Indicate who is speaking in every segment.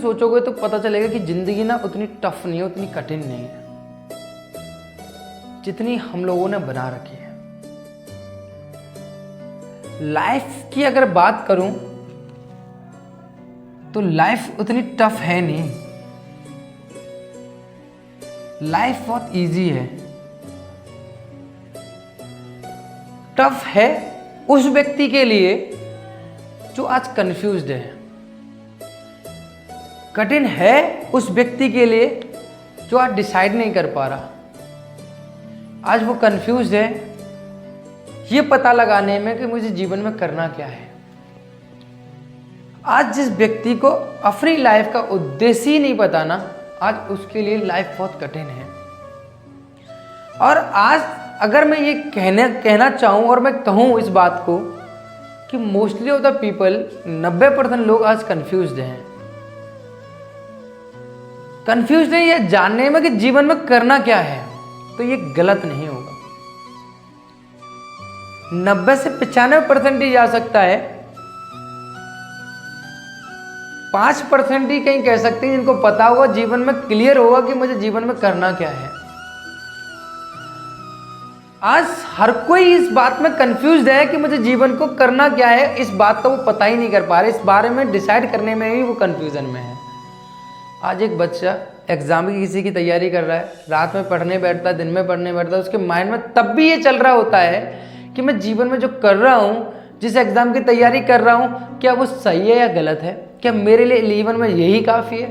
Speaker 1: सोचोगे तो पता चलेगा कि जिंदगी ना उतनी टफ नहीं है, उतनी कठिन नहीं है जितनी हम लोगों ने बना रखी है। लाइफ की अगर बात करूं तो लाइफ उतनी टफ है नहीं, लाइफ बहुत इजी है। टफ है उस व्यक्ति के लिए जो आज कंफ्यूज्ड है, कठिन है उस व्यक्ति के लिए जो आज डिसाइड नहीं कर पा रहा। आज वो कंफ्यूज्ड है ये पता लगाने में कि मुझे जीवन में करना क्या है। आज जिस व्यक्ति को अपनी लाइफ का उद्देश्य ही नहीं पता ना, आज उसके लिए लाइफ बहुत कठिन है। और आज अगर मैं ये कहना चाहूँ और मैं कहूँ इस बात को कि मोस्टली ऑफ द पीपल 90% लोग आज कंफ्यूज्ड हैं। कंफ्यूज्ड है ये जानने में कि जीवन में करना क्या है, तो ये गलत नहीं होगा। 90 से 95% ही जा सकता है, 5% ही कहीं कह सकते हैं जिनको पता होगा, जीवन में क्लियर होगा कि मुझे जीवन में करना क्या है। आज हर कोई इस बात में कंफ्यूज्ड है कि मुझे जीवन को करना क्या है, इस बात का वो पता ही नहीं कर पा रहे। इस बारे में डिसाइड करने में ही वो कंफ्यूजन में है। आज एक बच्चा एग्जाम की किसी की तैयारी कर रहा है, रात में पढ़ने बैठता है, दिन में पढ़ने बैठता है, उसके माइंड में तब भी ये चल रहा होता है कि मैं जीवन में जो कर रहा हूँ, जिस एग्जाम की तैयारी कर रहा हूँ, क्या वो सही है या गलत है, क्या मेरे लिए जीवन में यही काफ़ी है,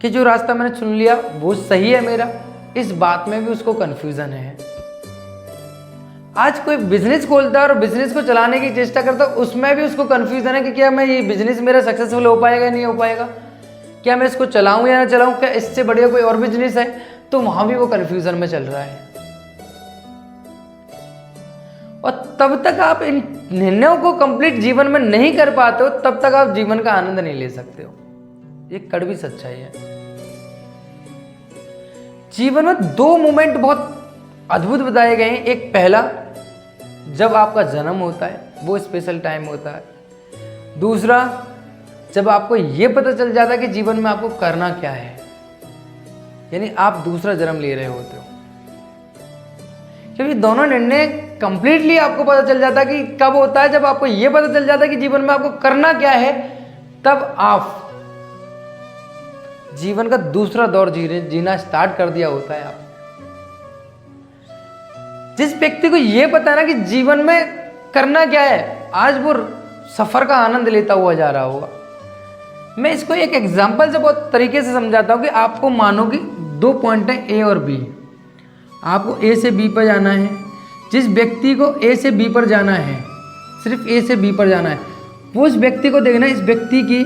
Speaker 1: कि जो रास्ता मैंने चुन लिया वो सही है मेरा। इस बात में भी उसको कन्फ्यूज़न है। आज कोई बिजनेस खोलता है और बिजनेस को चलाने की चेष्टा करता है, उसमें भी उसको कन्फ्यूज़न है कि क्या मैं ये बिजनेस मेरा सक्सेसफुल हो पाएगा या नहीं हो पाएगा, क्या मैं इसको चलाऊं या ना चलाऊं, क्या इससे बढ़िया कोई और बिजनेस है, तो वहां भी वो कन्फ्यूज़न में चल रहा है। और तब तक आप इन निर्णयों को कंप्लीट जीवन में नहीं कर पाते हो, तब तक आप जीवन का आनंद नहीं ले सकते हो। ये कड़वी सच्चाई है। जीवन में 2 मोमेंट बहुत अद्भुत बताए गए हैं। एक पहला, जब आपका जन्म होता है, वो स्पेशल टाइम होता है। दूसरा, जब आपको ये पता चल जाता है कि जीवन में आपको करना क्या है, यानी आप दूसरा जन्म ले रहे होते हो। क्योंकि दोनों निर्णय कंप्लीटली आपको पता चल जाता है कि कब होता है, जब आपको ये पता चल जाता है कि जीवन में आपको करना क्या है, तब आप जीवन का दूसरा दौर जीना स्टार्ट कर दिया होता है। आप जिस व्यक्ति को यह पता है ना कि जीवन में करना क्या है, आज वो सफर का आनंद लेता हुआ जा रहा होगा। मैं इसको एक एग्जांपल से बहुत तरीके से समझाता हूं कि आपको मानो कि 2 पॉइंट है, ए और बी। आपको ए से बी पर जाना है। जिस व्यक्ति को ए से बी पर जाना है, सिर्फ ए से बी पर जाना है, वो उस व्यक्ति को देखना, इस व्यक्ति की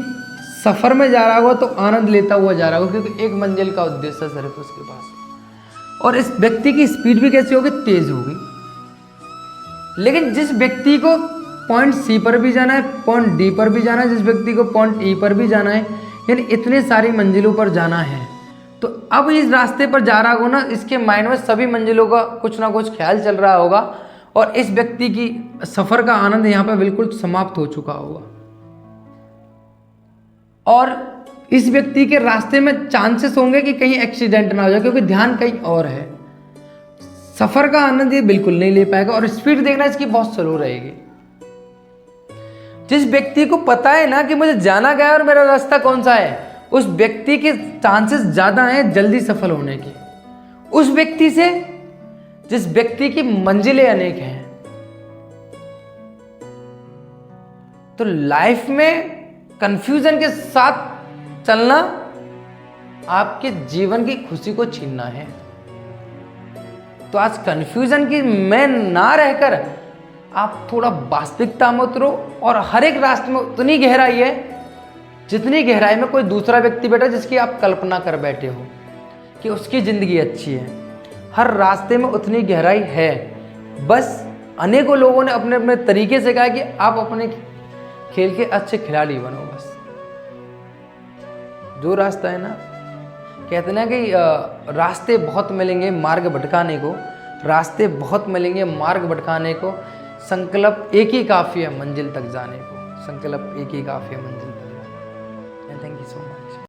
Speaker 1: सफर में जा रहा होगा तो आनंद लेता हुआ जा रहा होगा, क्योंकि एक मंजिल का उद्देश्य है सिर्फ उसके पास। और इस व्यक्ति की स्पीड भी कैसी होगी, तेज होगी। लेकिन जिस व्यक्ति को पॉइंट सी पर भी जाना है, पॉइंट डी पर भी जाना है, जिस व्यक्ति को पॉइंट ई पर भी जाना है, यानी इतने सारी मंजिलों पर जाना है, तो अब इस रास्ते पर जा रहा होगा ना, इसके माइंड में सभी मंजिलों का कुछ ना कुछ ख्याल चल रहा होगा, और इस व्यक्ति की सफर का आनंद यहाँ पर बिल्कुल समाप्त हो चुका होगा। और इस व्यक्ति के रास्ते में चांसेस होंगे कि कहीं एक्सीडेंट ना हो जाए, क्योंकि ध्यान कहीं और है। सफर का आनंद ये बिल्कुल नहीं ले पाएगा, और स्पीड देखना इसकी बहुत स्लो रहेगी। जिस व्यक्ति को पता है ना कि मुझे जाना क्या है और मेरा रास्ता कौन सा है, उस व्यक्ति के चांसेस ज्यादा हैं जल्दी सफल होने की, उस व्यक्ति से जिस व्यक्ति की मंजिलें अनेक हैं। तो लाइफ में कंफ्यूजन के साथ चलना आपके जीवन की खुशी को छीनना है। तो आज कंफ्यूजन की में ना रहकर आप थोड़ा वास्तविकता में उतरो, और हर एक रास्ते में उतनी गहराई है जितनी गहराई में कोई दूसरा व्यक्ति बैठा जिसकी आप कल्पना कर बैठे हो कि उसकी जिंदगी अच्छी है। हर रास्ते में उतनी गहराई है, बस अनेकों लोगों ने अपने अपने तरीके से कहा कि आप अपने खेल के अच्छे खिलाड़ी बनो। बस जो रास्ता है ना, कहते ना कि रास्ते बहुत मिलेंगे मार्ग भटकाने को, रास्ते बहुत मिलेंगे मार्ग भटकाने को, संकल्प एक ही काफ़ी है मंजिल तक जाने को, संकल्प एक ही काफ़ी है मंजिल